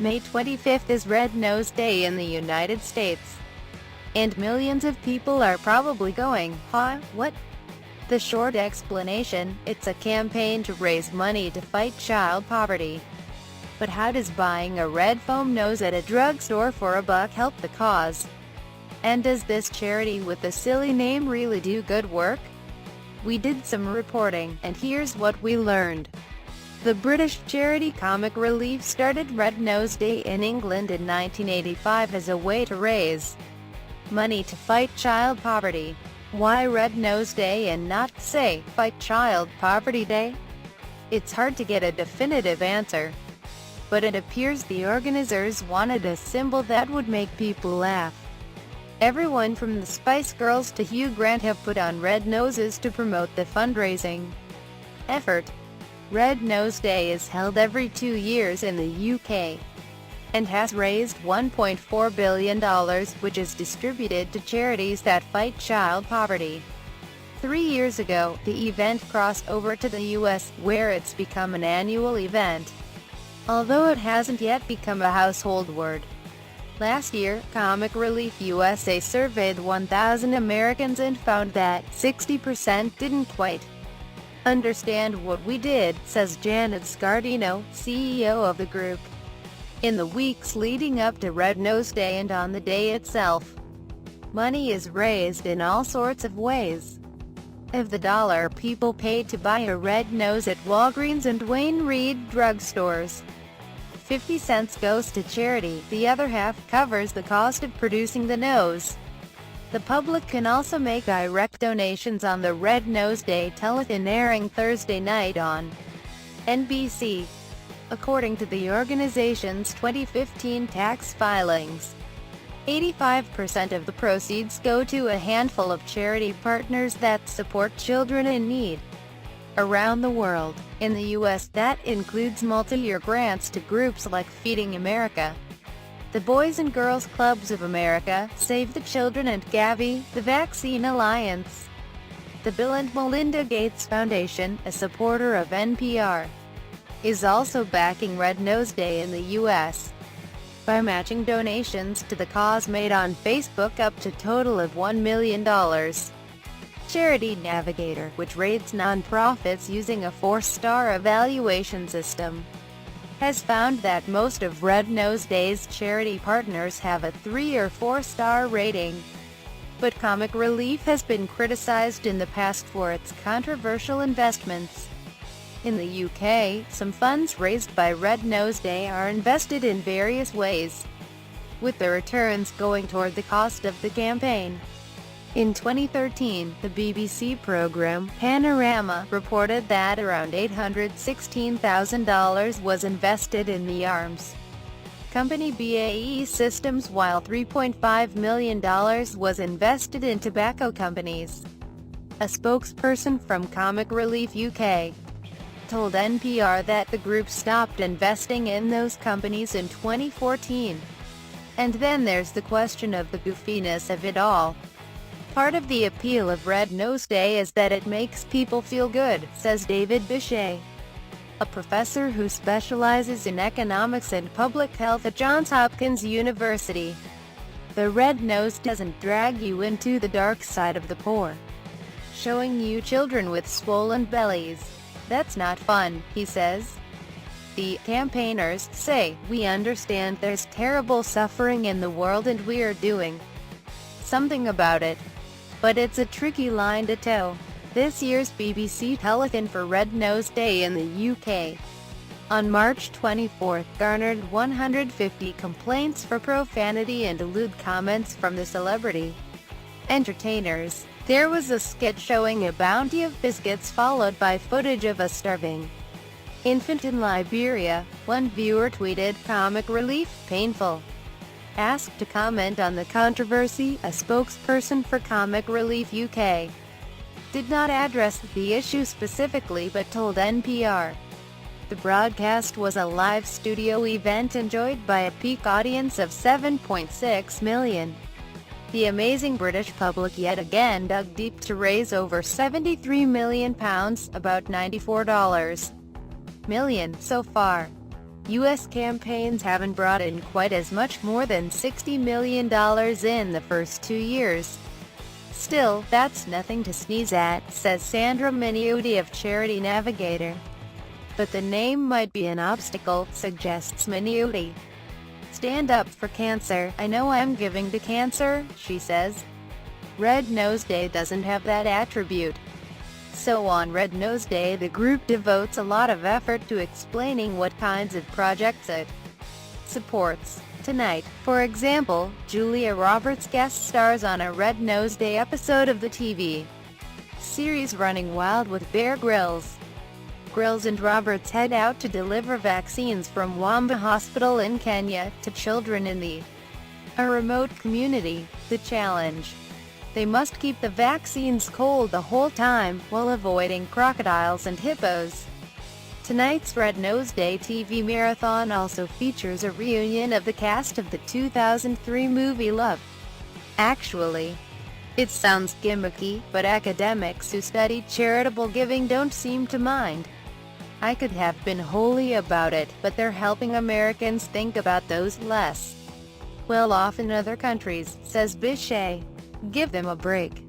May 25th is Red Nose Day in the United States. And millions of people are probably going, huh, what? The short explanation, it's a campaign to raise money to fight child poverty. But how does buying a red foam nose at a drugstore for $1 help the cause? And does this charity with the silly name really do good work? We did some reporting, and here's what we learned. The British charity Comic Relief started Red Nose Day in England in 1985 as a way to raise money to fight child poverty. Why Red Nose Day and not, say, Fight Child Poverty Day? It's hard to get a definitive answer. But it appears the organizers wanted a symbol that would make people laugh. Everyone from the Spice Girls to Hugh Grant have put on red noses to promote the fundraising effort. Red Nose Day is held every 2 years in the UK, and has raised $1.4 billion, which is distributed to charities that fight child poverty. 3 years ago, the event crossed over to the US, where it's become an annual event, although it hasn't yet become a household word. Last year, Comic Relief USA surveyed 1,000 Americans and found that 60% didn't quite understand what we did, says Janet Scardino, CEO of the group. In the weeks leading up to Red Nose Day and on the day itself, money is raised in all sorts of ways. Of the dollar people paid to buy a red nose at Walgreens and Wayne Reed drugstores, 50 cents goes to charity, the other half covers the cost of producing the nose. The public can also make direct donations on the Red Nose Day telethon airing Thursday night on NBC. According to the organization's 2015 tax filings, 85% of the proceeds go to a handful of charity partners that support children in need around the world. In the U.S., that includes multi-year grants to groups like Feeding America, the Boys and Girls Clubs of America, Save the Children and Gavi, the Vaccine Alliance. The Bill and Melinda Gates Foundation, a supporter of NPR, is also backing Red Nose Day in the U.S. by matching donations to the cause made on Facebook up to a total of $1 million. Charity Navigator, which rates nonprofits using a 4-star evaluation system, has found that most of Red Nose Day's charity partners have a 3 or 4-star rating. But Comic Relief has been criticized in the past for its controversial investments. In the UK, some funds raised by Red Nose Day are invested in various ways, with the returns going toward the cost of the campaign. In 2013, the BBC program Panorama reported that around $816,000 was invested in the arms company BAE Systems, while $3.5 million was invested in tobacco companies. A spokesperson from Comic Relief UK told NPR that the group stopped investing in those companies in 2014. And then there's the question of the goofiness of it all. Part of the appeal of Red Nose Day is that it makes people feel good, says David Bichet, a professor who specializes in economics and public health at Johns Hopkins University. The red nose doesn't drag you into the dark side of the poor, showing you children with swollen bellies. That's not fun, he says. The campaigners say, "We understand there's terrible suffering in the world and we're doing something about it. But it's a tricky line to toe." This year's BBC telethon for Red Nose Day in the UK, on March 24, garnered 150 complaints for profanity and lewd comments from the celebrity entertainers. There was a skit showing a bounty of biscuits followed by footage of a starving infant in Liberia. One viewer tweeted, "Comic Relief, painful." Asked to comment on the controversy, a spokesperson for Comic Relief UK did not address the issue specifically but told NPR the broadcast was a live studio event enjoyed by a peak audience of 7.6 million. The amazing British public yet again dug deep to raise over £73 million, about $94 million so far. U.S. campaigns haven't brought in quite as much, more than $60 million in the first 2 years. Still, that's nothing to sneeze at, says Sandra Minuti of Charity Navigator. But the name might be an obstacle, suggests Minuti. Stand up for cancer. I know I'm giving to cancer, she says. Red Nose Day doesn't have that attribute. So on Red Nose Day, the group devotes a lot of effort to explaining what kinds of projects it supports. Tonight, for example, Julia Roberts guest stars on a Red Nose Day episode of the TV series Running Wild with Bear Grylls. Grylls and Roberts head out to deliver vaccines from Wamba Hospital in Kenya to children in a remote community. The challenge: they must keep the vaccines cold the whole time, while avoiding crocodiles and hippos. Tonight's Red Nose Day TV marathon also features a reunion of the cast of the 2003 movie Love Actually. It sounds gimmicky, but academics who study charitable giving don't seem to mind. I could have been holy about it, but they're helping Americans think about those less well off in other countries, says Bichet. Give them a break.